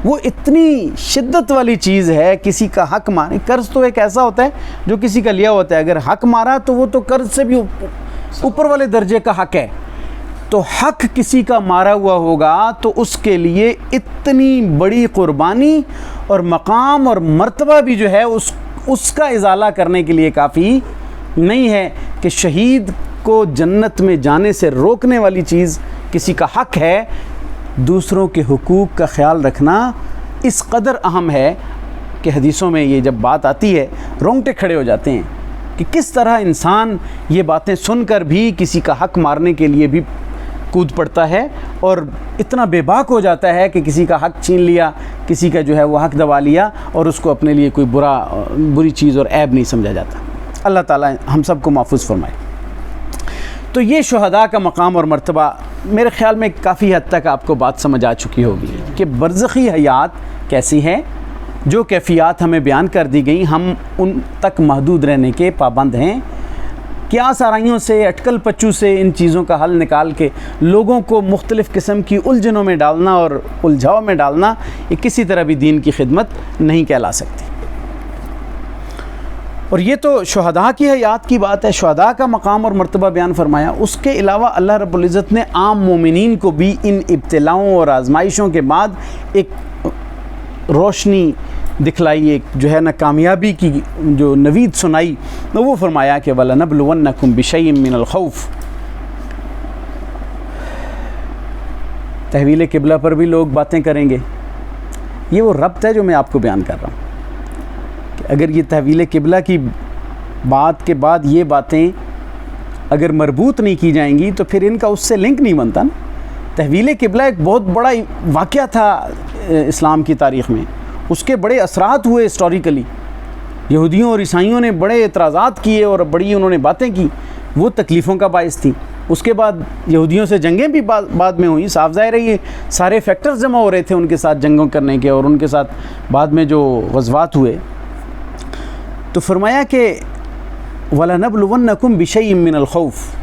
وہ اتنی شدت والی چیز ہے، کسی کا حق مارے، قرض تو ایک ایسا ہوتا ہے جو کسی کا لیا ہوتا ہے، اگر حق مارا تو وہ تو قرض سے بھی اوپر والے درجے کا حق ہے، تو حق کسی کا مارا ہوا ہوگا تو اس کے لیے اتنی بڑی قربانی اور مقام اور مرتبہ بھی جو ہے اس کا ازالہ کرنے کے لیے کافی نہیں ہے کہ شہید کو جنت میں جانے سے روکنے والی چیز کسی کا حق ہے۔ دوسروں کے حقوق کا خیال رکھنا اس قدر اہم ہے کہ حدیثوں میں یہ جب بات آتی ہے رونگٹے کھڑے ہو جاتے ہیں کہ کس طرح انسان یہ باتیں سن کر بھی کسی کا حق مارنے کے لیے بھی کود پڑتا ہے اور اتنا بے باک ہو جاتا ہے کہ کسی کا حق چھین لیا، کسی کا جو ہے وہ حق دبا لیا اور اس کو اپنے لیے کوئی بری چیز اور عیب نہیں سمجھا جاتا۔ اللہ تعالیٰ ہم سب کو محفوظ فرمائے۔ تو یہ شہداء کا مقام اور مرتبہ میرے خیال میں کافی حد تک آپ کو بات سمجھ آ چکی ہوگی کہ برزخی حیات کیسی ہے، جو کیفیات ہمیں بیان کر دی گئیں ہم ان تک محدود رہنے کے پابند ہیں، کیا سارائیوں سے اٹکل پچو سے ان چیزوں کا حل نکال کے لوگوں کو مختلف قسم کی الجھنوں میں ڈالنا اور الجھاؤ میں ڈالنا یہ کسی طرح بھی دین کی خدمت نہیں کہلا سکتی۔ اور یہ تو شہداء کی حیات کی بات ہے، شہداء کا مقام اور مرتبہ بیان فرمایا۔ اس کے علاوہ اللہ رب العزت نے عام مومنین کو بھی ان ابتلاؤں اور آزمائشوں کے بعد ایک روشنی دکھلائی، ایک جو ہے نا کامیابی کی جو نوید سنائی، وہ فرمایا کہ وَلَنَبْلُوَنَّكُمْ بِشَيْءٍ مِّنَ الْخَوْفِ۔ تحویل قبلہ پر بھی لوگ باتیں کریں گے، یہ وہ ربط ہے جو میں آپ کو بیان کر رہا ہوں کہ اگر یہ تحویل قبلہ کی بات کے بعد یہ باتیں اگر مربوط نہیں کی جائیں گی تو پھر ان کا اس سے لنک نہیں بنتا نا۔ تحویل قبلہ ایک بہت بڑا واقعہ تھا اسلام کی تاریخ میں، اس کے بڑے اثرات ہوئے ہسٹوریکلی، یہودیوں اور عیسائیوں نے بڑے اعتراضات کیے اور بڑی انہوں نے باتیں کی، وہ تکلیفوں کا باعث تھی۔ اس کے بعد یہودیوں سے جنگیں بھی بعد میں ہوئیں، صاف ظاہر ہے یہ سارے فیکٹرز جمع ہو رہے تھے ان کے ساتھ جنگوں کرنے کے، اور ان کے ساتھ بعد میں جو غزوات ہوئے تو فرمایا کہ وَلَنَبْلُوَنَّكُمْ بِشَيْءٍ مِّنَ الْخَوْفِ۔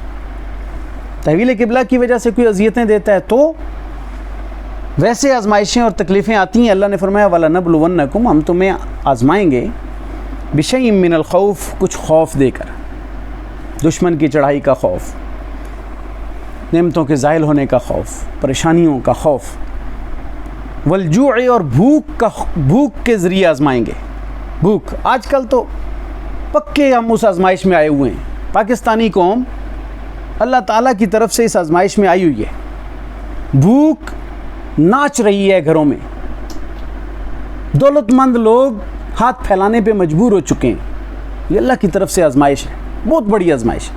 تحویل قبلہ کی وجہ سے کوئی اذیتیں دیتا ہے تو ویسے آزمائشیں اور تکلیفیں آتی ہیں، اللہ نے فرمایا وَلَنَبْلُوَنَّكُمْ، ہم تمہیں آزمائیں گے بِشَيْءٍ مِّنَ الْخَوْفِ، کچھ خوف دے کر، دشمن کی چڑھائی کا خوف، نعمتوں کے زائل ہونے کا خوف، پریشانیوں کا خوف، وَالْجُوعِ، اور بھوک کے ذریعے آزمائیں گے۔ بھوک آج کل تو پکے ہم اس آزمائش میں آئے ہوئے ہیں، پاکستانی قوم اللہ تعالیٰ کی طرف سے اس آزمائش میں آئی ہوئی ہے، بھوک ناچ رہی ہے گھروں میں، دولت مند لوگ ہاتھ پھیلانے پہ مجبور ہو چکے ہیں، یہ اللہ کی طرف سے آزمائش ہے، بہت بڑی آزمائش ہے۔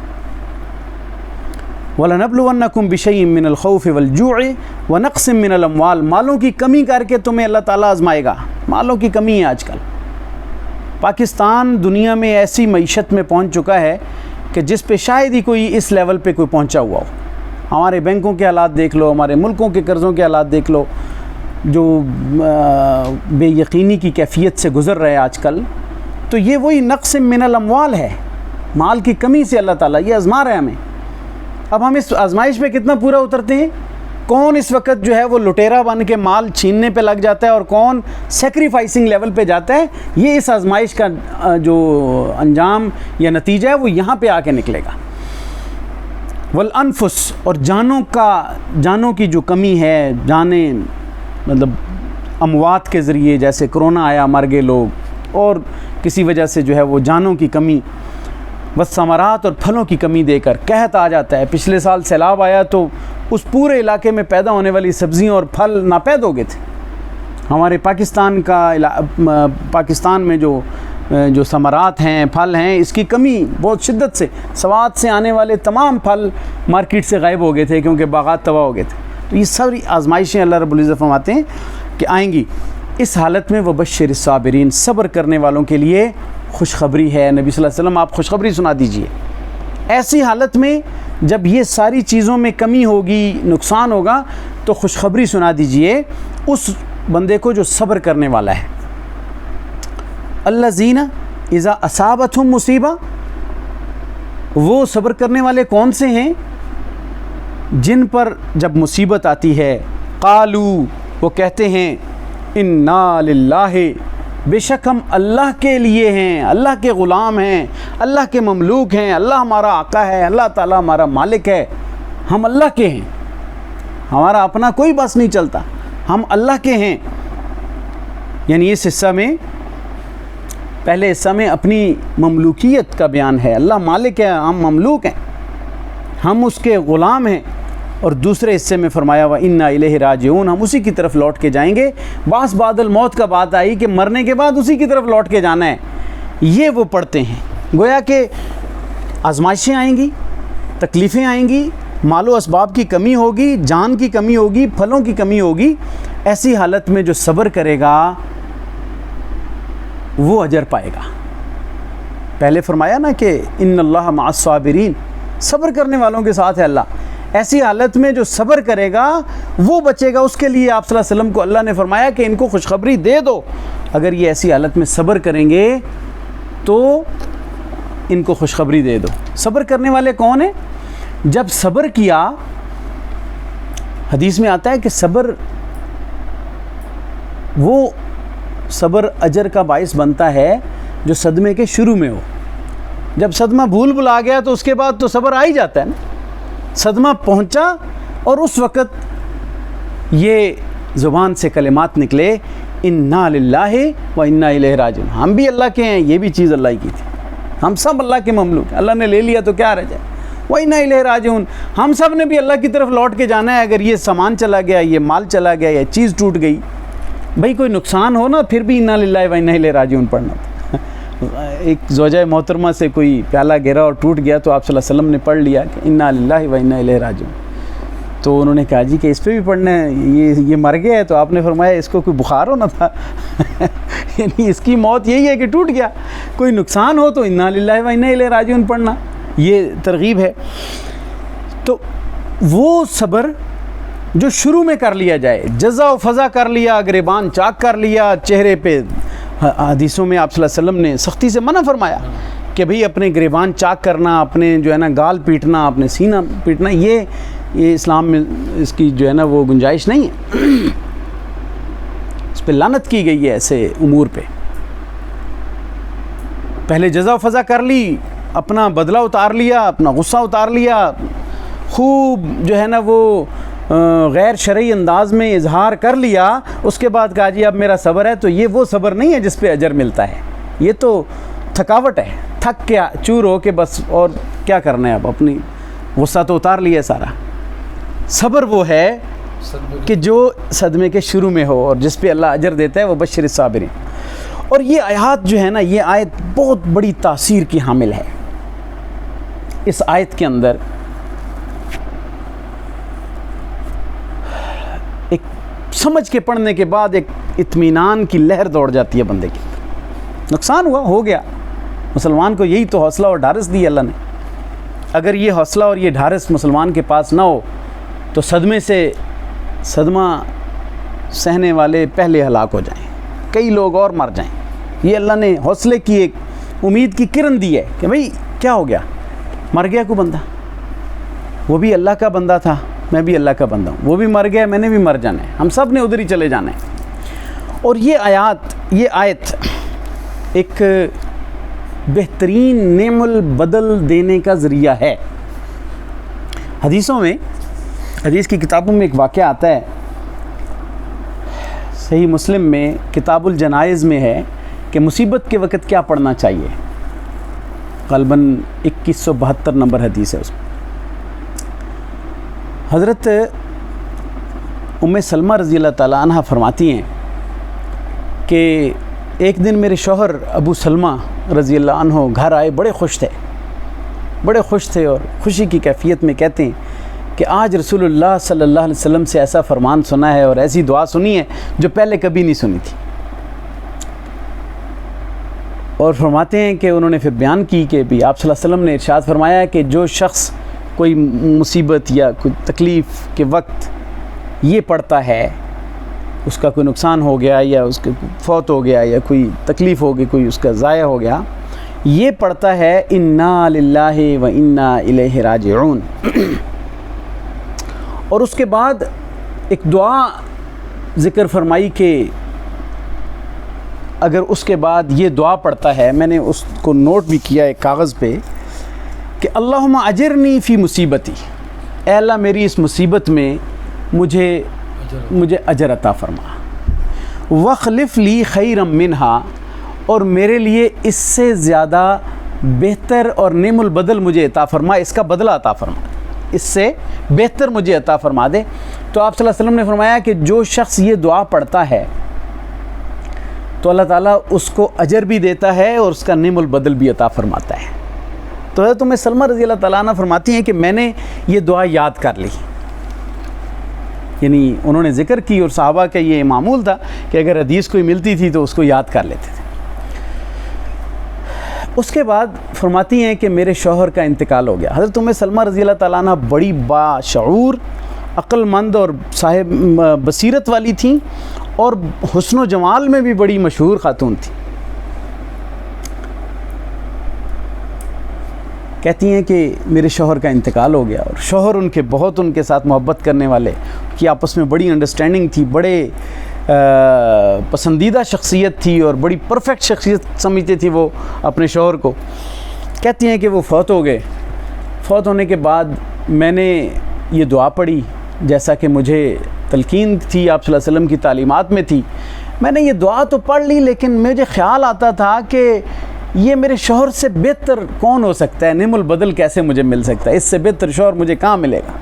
وَلَنَبْلُوَنَّكُمْ بِشَيْءٍ مِّنَ الْخَوْفِ وَالْجُوعِ وَنَقْصٍ مِّنَ الْأَمْوَالِ، مالوں کی کمی کر کے تمہیں اللہ تعالیٰ آزمائے گا، مالوں کی کمی ہے آج کل۔ پاکستان دنیا میں ایسی معیشت میں پہنچ چکا ہے کہ جس پہ شاید ہی کوئی اس لیول پہ کوئی پہنچا ہوا ہو۔ ہمارے بینکوں کے حالات دیکھ لو، ہمارے ملکوں کے قرضوں کے حالات دیکھ لو، جو بے یقینی کی کیفیت سے گزر رہے آج کل، تو یہ وہی نقص من الاموال ہے، مال کی کمی سے اللہ تعالیٰ یہ آزما رہے ہیں ہمیں۔ اب ہم اس آزمائش میں کتنا پورا اترتے ہیں، کون اس وقت جو ہے وہ لٹیرا بن کے مال چھیننے پہ لگ جاتا ہے اور کون سیکریفائسنگ لیول پہ جاتا ہے، یہ اس آزمائش کا جو انجام یا نتیجہ ہے وہ یہاں پہ آ کے نکلے گا۔ والانفس، اور جانوں کی جو کمی ہے، جانیں مطلب اموات کے ذریعے، جیسے کرونا آیا مر گئے لوگ، اور کسی وجہ سے جو ہے وہ جانوں کی کمی، والثمرات، اور پھلوں کی کمی دے کر قحط آ جاتا ہے۔ پچھلے سال سیلاب آیا تو اس پورے علاقے میں پیدا ہونے والی سبزیاں اور پھل ناپید ہو گئے تھے۔ ہمارے پاکستان میں جو ثمرات ہیں، پھل ہیں، اس کی کمی بہت شدت سے، سوات سے آنے والے تمام پھل مارکیٹ سے غائب ہو گئے تھے کیونکہ باغات تباہ ہو گئے تھے۔ تو یہ ساری آزمائشیں اللہ رب العزت فرماتے ہیں کہ آئیں گی۔ اس حالت میں وبشر الصابرین، صبر کرنے والوں کے لیے خوشخبری ہے۔ نبی صلی اللہ علیہ وسلم آپ خوشخبری سنا دیجئے۔ ایسی حالت میں جب یہ ساری چیزوں میں کمی ہوگی، نقصان ہوگا، تو خوشخبری سنا دیجئے اس بندے کو جو صبر کرنے والا ہے۔ الذین اذا اصابتہم مصیبہ، وہ صبر کرنے والے کون سے ہیں جن پر جب مصیبت آتی ہے، قالو، وہ کہتے ہیں، انا للہ، بے شک ہم اللہ کے لیے ہیں، اللہ کے غلام ہیں، اللہ کے مملوک ہیں، اللہ ہمارا آقا ہے، اللہ تعالیٰ ہمارا مالک ہے، ہم اللہ کے ہیں، ہمارا اپنا کوئی بس نہیں چلتا، ہم اللہ کے ہیں۔ یعنی اس حصہ میں، پہلے حصہ میں اپنی مملوکیت کا بیان ہے، اللہ مالک ہے، ہم مملوک ہیں، ہم اس کے غلام ہیں، اور دوسرے حصے میں فرمایا وَإِنَّا إِلَيْهِ راجعون، ہم اسی کی طرف لوٹ کے جائیں گے۔ بعض بعد الموت کا بات آئی کہ مرنے کے بعد اسی کی طرف لوٹ کے جانا ہے، یہ وہ پڑھتے ہیں۔ گویا کہ آزمائشیں آئیں گی، تکلیفیں آئیں گی، مال و اسباب کی کمی ہوگی، جان کی کمی ہوگی، پھلوں کی کمی ہوگی، ایسی حالت میں جو صبر کرے گا وہ اجر پائے گا۔ پہلے فرمایا نا کہ ان اللہ مع الصابرین، صبر کرنے والوں کے ساتھ ہے اللہ۔ ایسی حالت میں جو صبر کرے گا وہ بچے گا۔ اس کے لیے آپ صلی اللہ علیہ وسلم کو اللہ نے فرمایا کہ ان کو خوشخبری دے دو، اگر یہ ایسی حالت میں صبر کریں گے تو ان کو خوشخبری دے دو۔ صبر کرنے والے کون ہیں؟ جب صبر کیا، حدیث میں آتا ہے کہ صبر اجر کا باعث بنتا ہے جو صدمے کے شروع میں ہو۔ جب صدمہ بھول آ گیا تو اس کے بعد تو صبر آ ہی جاتا ہے نا۔ صدمہ پہنچا اور اس وقت یہ زبان سے کلمات نکلے، انا للہ و انا الیہ راجعون، ہم بھی اللہ کے ہیں، یہ بھی چیز اللہ کی تھی، ہم سب اللہ کے مملوک ہیں، اللہ نے لے لیا تو کیا رہ جائے، و انا الیہ راجعون، ہم سب نے بھی اللہ کی طرف لوٹ کے جانا ہے۔ اگر یہ سامان چلا گیا، یہ مال چلا گیا، یہ چیز ٹوٹ گئی، بھائی کوئی نقصان ہو نا، پھر بھی انا للہ و انا الیہ راجعون پڑھنا تھا۔ ایک زوجہ محترمہ سے کوئی پیالہ گرا اور ٹوٹ گیا تو آپ صلی اللہ علیہ وسلم نے پڑھ لیا کہ انا للہ و انا الیہ راجعون۔ تو انہوں نے کہا جی کہ اس پہ بھی پڑھنا ہے، یہ مر گیا ہے، تو آپ نے فرمایا اس کو کوئی بخار ہونا تھا، یعنی اس کی موت یہی ہے کہ ٹوٹ گیا، کوئی نقصان ہو تو انا للہ و انا الیہ راجعون پڑھنا، یہ ترغیب ہے۔ تو وہ صبر جو شروع میں کر لیا جائے، جزا و فضا کر لیا، گریبان چاک کر لیا، چہرے پہ، حدیثوں میں آپ صلی اللہ علیہ وسلم نے سختی سے منع فرمایا کہ بھئی اپنے گریبان چاک کرنا، اپنے جو ہے نا گال پیٹنا، اپنے سینہ پیٹنا، یہ اسلام میں اس کی جو ہے نا وہ گنجائش نہیں ہے، اس پہ لعنت کی گئی ہے ایسے امور پہ۔ پہلے جزا و فضا کر لی، اپنا بدلہ اتار لیا، اپنا غصہ اتار لیا، خوب جو ہے نا وہ غیر شرعی انداز میں اظہار کر لیا، اس کے بعد کہا جی اب میرا صبر ہے، تو یہ وہ صبر نہیں ہے جس پہ اجر ملتا ہے، یہ تو تھکاوٹ ہے، تھک کے چور ہو کے بس اور کیا کرنا ہے، اب اپنی غصہ تو اتار لیا سارا۔ صبر وہ ہے کہ جو صدمے کے شروع میں ہو اور جس پہ اللہ اجر دیتا ہے، وہ بشر الصابرین۔ اور یہ آیات جو ہے نا، یہ آیت بہت بڑی تاثیر کی حامل ہے۔ اس آیت کے اندر ایک سمجھ کے پڑھنے کے بعد ایک اطمینان کی لہر دوڑ جاتی ہے بندے کی۔ نقصان ہوا، ہو گیا، مسلمان کو یہی تو حوصلہ اور ڈھارس دی اللہ نے۔ اگر یہ حوصلہ اور یہ ڈھارس مسلمان کے پاس نہ ہو تو صدمہ سہنے والے پہلے ہلاک ہو جائیں، کئی لوگ اور مر جائیں۔ یہ اللہ نے حوصلے کی ایک امید کی کرن دی ہے کہ بھئی کیا ہو گیا، مر گیا کوئی بندہ، وہ بھی اللہ کا بندہ تھا، میں بھی اللہ کا بندہ ہوں، وہ بھی مر گیا، میں نے بھی مر جانا ہے، ہم سب نے ادھر ہی چلے جانا ہے۔ اور یہ آیت ایک بہترین نعم البدل دینے کا ذریعہ ہے۔ حدیثوں میں، حدیث کی کتابوں میں ایک واقعہ آتا ہے، صحیح مسلم میں کتاب الجنائز میں ہے کہ مصیبت کے وقت کیا پڑھنا چاہیے، غالباً 2172 نمبر حدیث ہے اس میں۔ حضرت ام سلمہ رضی اللہ تعالیٰ عنہ فرماتی ہیں کہ ایک دن میرے شوہر ابو سلمہ رضی اللہ عنہ گھر آئے، بڑے خوش تھے اور خوشی کی کیفیت میں کہتے ہیں کہ آج رسول اللہ صلی اللہ علیہ وسلم سے ایسا فرمان سنا ہے اور ایسی دعا سنی ہے جو پہلے کبھی نہیں سنی تھی۔ اور فرماتے ہیں کہ انہوں نے پھر بیان کی کہ بھی آپ صلی اللہ علیہ وسلم نے ارشاد فرمایا کہ جو شخص کوئی مصیبت یا کوئی تکلیف کے وقت یہ پڑھتا ہے، اس کا کوئی نقصان ہو گیا یا اس کے فوت ہو گیا یا کوئی تکلیف ہو گئی، کوئی اس کا ضائع ہو گیا، یہ پڑھتا ہے انا للہ و انا الیہ راجعون۔ اور اس کے بعد ایک دعا ذکر فرمائی کہ اگر اس کے بعد یہ دعا پڑھتا ہے، میں نے اس کو نوٹ بھی کیا ایک کاغذ پہ، کہ اللہم اجرنی فی مصیبتی، اے اللہ میری اس مصیبت میں مجھے اجر عطا فرما، وخلف لی خیرا منہا، اور میرے لیے اس سے زیادہ بہتر اور نعم البدل مجھے عطا فرما، اس کا بدلہ عطا فرما، اس سے بہتر مجھے عطا فرما دے۔ تو آپ صلی اللہ علیہ وسلم نے فرمایا کہ جو شخص یہ دعا پڑھتا ہے تو اللہ تعالیٰ اس کو اجر بھی دیتا ہے اور اس کا نعم البدل بھی عطا فرماتا ہے۔ تو حضرت ام سلمہ رضی اللہ تعالیٰ عنہ فرماتی ہیں کہ میں نے یہ دعا یاد کر لی، یعنی انہوں نے ذکر کی، اور صحابہ کا یہ معمول تھا کہ اگر حدیث کوئی ملتی تھی تو اس کو یاد کر لیتے تھے۔ اس کے بعد فرماتی ہیں کہ میرے شوہر کا انتقال ہو گیا۔ حضرت ام سلمہ رضی اللہ تعالیٰ عنہ بڑی باشعور، عقل مند اور صاحب بصیرت والی تھیں، اور حسن و جمال میں بھی بڑی مشہور خاتون تھی۔ کہتی ہیں کہ میرے شوہر کا انتقال ہو گیا، اور شوہر ان کے بہت ان کے ساتھ محبت کرنے والے، کہ آپس میں بڑی انڈرسٹینڈنگ تھی، بڑے پسندیدہ شخصیت تھی اور بڑی پرفیکٹ شخصیت سمجھتے تھی وہ اپنے شوہر کو۔ کہتی ہیں کہ وہ فوت ہو گئے۔ فوت ہونے کے بعد میں نے یہ دعا پڑھی جیسا کہ مجھے تلقین تھی، آپ صلی اللہ علیہ وسلم کی تعلیمات میں تھی۔ میں نے یہ دعا تو پڑھ لی، لیکن مجھے خیال آتا تھا کہ یہ میرے شوہر سے بہتر کون ہو سکتا ہے، نعم البدل کیسے مجھے مل سکتا ہے، اس سے بہتر شوہر مجھے کہاں ملے گا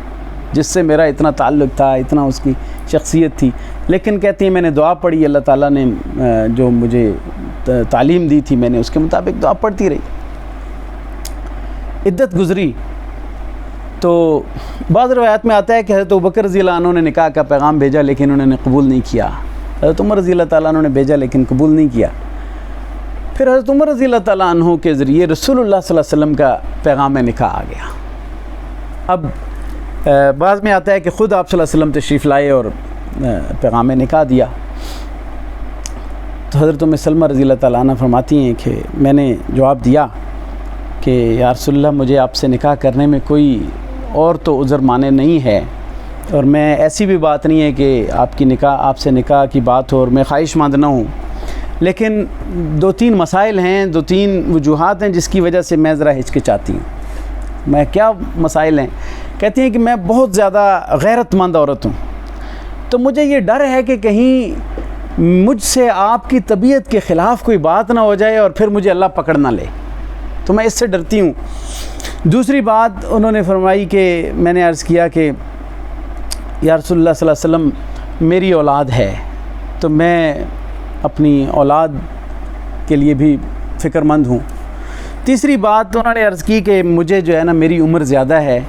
جس سے میرا اتنا تعلق تھا، اتنا اس کی شخصیت تھی۔ لیکن کہتی ہیں میں نے دعا پڑھی، اللہ تعالیٰ نے جو مجھے تعلیم دی تھی میں نے اس کے مطابق دعا پڑھتی رہی۔ عدت گزری تو بعض روایات میں آتا ہے کہ حضرت ابوبکر رضی اللہ عنہ نے نکاح کا پیغام بھیجا لیکن انہوں نے قبول نہیں کیا، حضرت عمر رضی اللہ تعالیٰ عنہ نے بھیجا لیکن قبول نہیں کیا۔ پھر حضرت عمر رضی اللہ تعالیٰ عنہ کے ذریعے رسول اللہ صلی اللہ علیہ وسلم کا پیغام نکاح آ گیا۔ اب بعض میں آتا ہے کہ خود آپ صلی اللہ علیہ وسلم تشریف لائے اور پیغام نکاح دیا۔ تو حضرت ام سلمہ رضی اللہ تعالیٰ عنہ فرماتی ہیں کہ میں نے جواب دیا کہ یا رسول اللہ مجھے آپ سے نکاح کرنے میں کوئی اور تو عذر مانع نہیں ہے، اور میں ایسی بھی بات نہیں ہے کہ آپ سے نکاح کی بات ہو اور میں خواہش مند نہ ہوں، لیکن 2-3 مسائل ہیں، 2-3 وجوہات ہیں جس کی وجہ سے میں ذرا ہچکچاتی ہوں۔ میں کیا مسائل ہیں؟ کہتی ہیں کہ میں بہت زیادہ غیرت مند عورت ہوں، تو مجھے یہ ڈر ہے کہ کہیں مجھ سے آپ کی طبیعت کے خلاف کوئی بات نہ ہو جائے اور پھر مجھے اللہ پکڑ نہ لے، تو میں اس سے ڈرتی ہوں۔ دوسری بات انہوں نے فرمائی کہ میں نے عرض کیا کہ یا رسول اللہ صلی اللہ علیہ وسلم میری اولاد ہے، تو میں اپنی اولاد کے لیے بھی فکر مند ہوں۔ تیسری بات انہوں نے عرض کی کہ مجھے جو ہے نا میری عمر زیادہ ہے،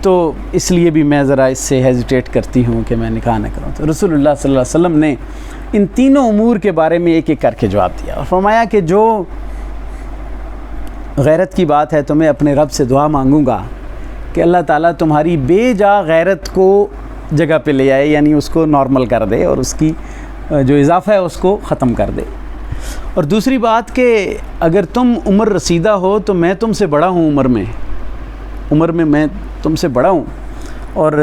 تو اس لیے بھی میں ذرا اس سے ہیزیٹیٹ کرتی ہوں کہ میں نکاح نہ کروں۔ تو رسول اللہ صلی اللہ علیہ وسلم نے ان تینوں امور کے بارے میں ایک ایک کر کے جواب دیا اور فرمایا کہ جو غیرت کی بات ہے تو میں اپنے رب سے دعا مانگوں گا کہ اللہ تعالیٰ تمہاری بے جا غیرت کو جگہ پہ لے آئے، یعنی اس کو نارمل کر دے اور اس کی جو اضافہ ہے اس کو ختم کر دے۔ اور دوسری بات کہ اگر تم عمر رسیدہ ہو تو میں تم سے بڑا ہوں، عمر میں میں تم سے بڑا ہوں، اور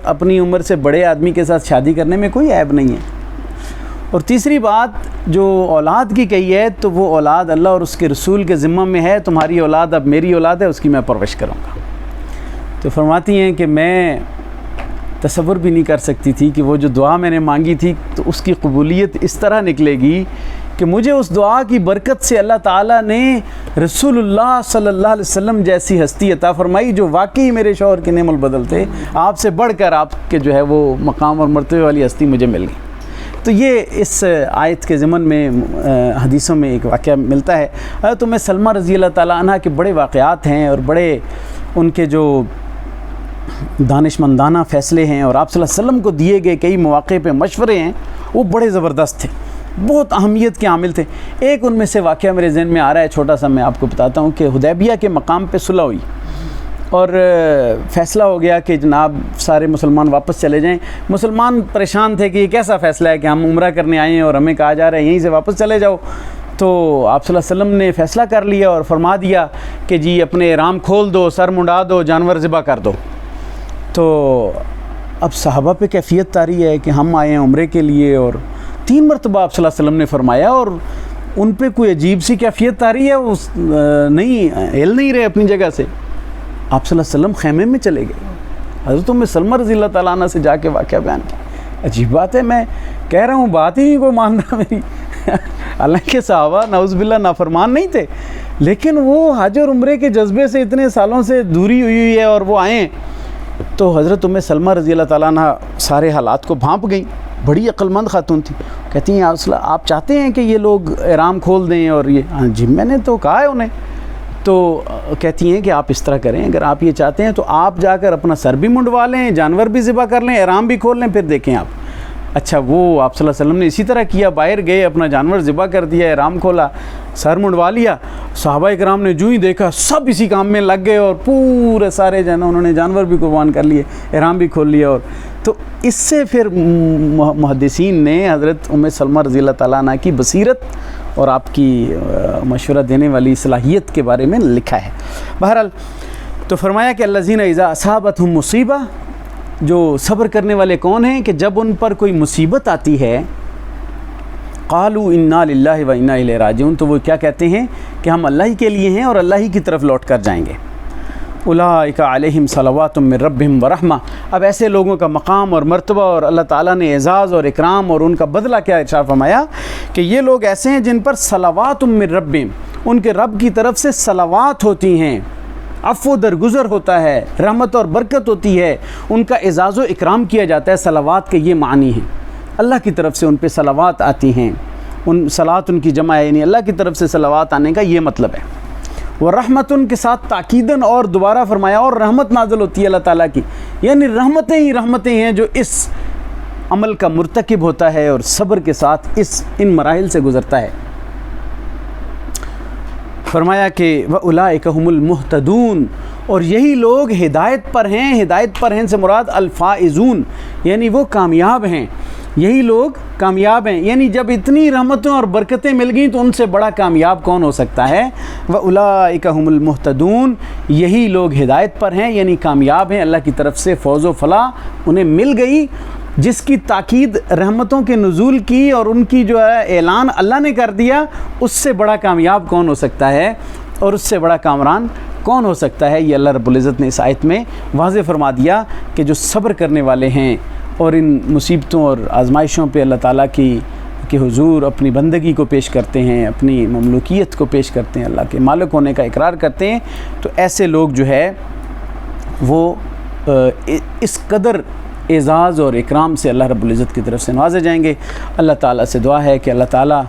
اپنی عمر سے بڑے آدمی کے ساتھ شادی کرنے میں کوئی عیب نہیں ہے۔ اور تیسری بات جو اولاد کی کہی ہے تو وہ اولاد اللہ اور اس کے رسول کے ذمہ میں ہے، تمہاری اولاد اب میری اولاد ہے، اس کی میں پرورش کروں گا۔ تو فرماتی ہیں کہ میں تصور بھی نہیں کر سکتی تھی کہ وہ جو دعا میں نے مانگی تھی تو اس کی قبولیت اس طرح نکلے گی کہ مجھے اس دعا کی برکت سے اللہ تعالیٰ نے رسول اللہ صلی اللہ علیہ وسلم جیسی ہستی عطا فرمائی جو واقعی میرے شوہر کے نعم البدل تھے، آپ سے بڑھ کر آپ کے جو ہے وہ مقام اور مرتبے والی ہستی مجھے مل گئی۔ تو یہ اس آیت کے ضمن میں حدیثوں میں ایک واقعہ ملتا ہے۔ حضرت ام سلمہ رضی اللہ تعالیٰ عنہ کے بڑے واقعات ہیں اور بڑے ان کے جو دانش مندانہ فیصلے ہیں اور آپ صلی اللہ علیہ وسلم کو دیے گئے کئی مواقع پہ مشورے ہیں، وہ بڑے زبردست تھے، بہت اہمیت کے عامل تھے۔ ایک ان میں سے واقعہ میرے ذہن میں آ رہا ہے، چھوٹا سا میں آپ کو بتاتا ہوں کہ حدیبیہ کے مقام پہ صلح ہوئی، اور فیصلہ ہو گیا کہ جناب سارے مسلمان واپس چلے جائیں۔ مسلمان پریشان تھے کہ یہ کیسا فیصلہ ہے کہ ہم عمرہ کرنے آئے ہیں اور ہمیں کہا جا رہا ہے یہیں سے واپس چلے جاؤ۔ تو آپ صلی اللہ علیہ وسلم نے فیصلہ کر لیا اور فرما دیا کہ جی اپنے احرام کھول دو، سر منڈا دو، جانور ذبح کر دو۔ تو اب صحابہ پہ کیفیت طاری ہے کہ ہم آئے ہیں عمرے کے لیے، اور 3 مرتبہ آپ صلی اللہ علیہ وسلم نے فرمایا، اور ان پہ کوئی عجیب سی کیفیت طاری ہے، وہ نہیں ہل نہیں رہے اپنی جگہ سے۔ آپ صلی اللہ علیہ وسلم خیمے میں چلے گئے۔ حضرت ام سلمہ رضی اللہ تعالیٰ عنہ سے جا کے واقعہ بیان کیا۔ عجیب بات ہے، میں کہہ رہا ہوں بات ہی نہیں کوئی مان رہا میری۔ حالانکہ صحابہ نعوذ باللہ نافرمان نہیں تھے، لیکن وہ حج اور عمرے کے جذبے سے اتنے سالوں سے دوری ہوئی ہے، اور وہ آئیں تو حضرت ام سلمہ رضی اللہ تعالیٰ عنہ سارے حالات کو بھانپ گئیں۔ بڑی عقل مند خاتون تھی، کہتی ہیں آپ چاہتے ہیں کہ یہ لوگ احرام کھول دیں؟ اور یہ ہاں جی میں نے تو کہا ہے انہیں۔ تو کہتی ہیں کہ آپ اس طرح کریں، اگر آپ یہ چاہتے ہیں تو آپ جا کر اپنا سر بھی منڈوا لیں، جانور بھی ذبح کر لیں، احرام بھی کھول لیں، پھر دیکھیں آپ۔ اچھا وہ آپ صلی اللہ علیہ وسلم نے اسی طرح کیا، باہر گئے، اپنا جانور ذبح کر دیا، احرام کھولا، سر منڈوا لیا۔ صحابہ کرام نے جو ہی دیکھا سب اسی کام میں لگ گئے، اور پورے سارے انہوں نے جانور بھی قربان کر لیے، احرام بھی کھول لیا۔ اور تو اس سے پھر محدثین نے حضرت ام سلمہ رضی اللہ تعالیٰ عنہ کی بصیرت اور آپ کی مشورہ دینے والی صلاحیت کے بارے میں لکھا ہے۔ بہرحال تو فرمایا کہ الذین اذا اصابتہم مصیبہ، جو صبر کرنے والے کون ہیں کہ جب ان پر کوئی مصیبت آتی ہے، قالوا انا للہ و انا الیہ راجعون، تو وہ کیا کہتے ہیں کہ ہم اللہ ہی کے لیے ہیں اور اللہ ہی کی طرف لوٹ کر جائیں گے۔ اولئک علیہم صلوات من ربہم ورحمہ، اب ایسے لوگوں کا مقام اور مرتبہ اور اللہ تعالیٰ نے اعزاز اور اکرام اور ان کا بدلہ کیا ارشاد فرمایا کہ یہ لوگ ایسے ہیں جن پر صلوات من ربہم، ان کے رب کی طرف سے صلوات ہوتی ہیں، عفو درگزر ہوتا ہے، رحمت اور برکت ہوتی ہے، ان کا اعزاز و اکرام کیا جاتا ہے۔ صلوات کے یہ معنی ہیں، اللہ کی طرف سے ان پہ صلوات آتی ہیں، ان صلات ان کی جمع ہے، یعنی اللہ کی طرف سے صلوات آنے کا یہ مطلب ہے۔ ورحمت ان کے ساتھ تاکیدن اور دوبارہ فرمایا اور رحمت نازل ہوتی ہے اللہ تعالیٰ کی، یعنی رحمتیں ہی رحمتیں ہیں جو اس عمل کا مرتکب ہوتا ہے اور صبر کے ساتھ ان مراحل سے گزرتا ہے۔ فرمایا کہ وَأُولَئِكَ هُمُ الْمُهْتَدُونَ، اور یہی لوگ ہدایت پر ہیں۔ ہدایت پر ہیں سے مراد الفائزون، یعنی وہ کامیاب ہیں، یہی لوگ کامیاب ہیں، یعنی جب اتنی رحمتیں اور برکتیں مل گئیں تو ان سے بڑا کامیاب کون ہو سکتا ہے؟ وَأُولَئِكَ هُمُ الْمُهْتَدُونَ، یہی لوگ ہدایت پر ہیں یعنی کامیاب ہیں، اللہ کی طرف سے فوز و فلاح انہیں مل گئی، جس کی تاکید رحمتوں کے نزول کی اور ان کی جو ہے اعلان اللہ نے کر دیا، اس سے بڑا کامیاب کون ہو سکتا ہے اور اس سے بڑا کامران کون ہو سکتا ہے؟ یہ اللہ رب العزت نے اس آیت میں واضح فرما دیا کہ جو صبر کرنے والے ہیں اور ان مصیبتوں اور آزمائشوں پہ اللہ تعالیٰ کی حضور اپنی بندگی کو پیش کرتے ہیں، اپنی مملوکیت کو پیش کرتے ہیں، اللہ کے مالک ہونے کا اقرار کرتے ہیں، تو ایسے لوگ جو ہے وہ اس قدر اعزاز اور اکرام سے اللہ رب العزت کی طرف سے نوازے جائیں گے۔ اللہ تعالیٰ سے دعا ہے کہ اللہ تعالیٰ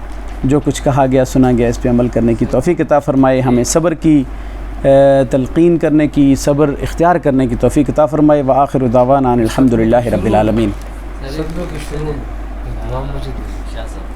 جو کچھ کہا گیا سنا گیا اس پہ عمل کرنے کی توفیق عطا فرمائے، ہمیں صبر کی تلقین کرنے کی، صبر اختیار کرنے کی توفیق عطا فرمائے۔ وآخر دعوانا الحمدللہ رب العالمین۔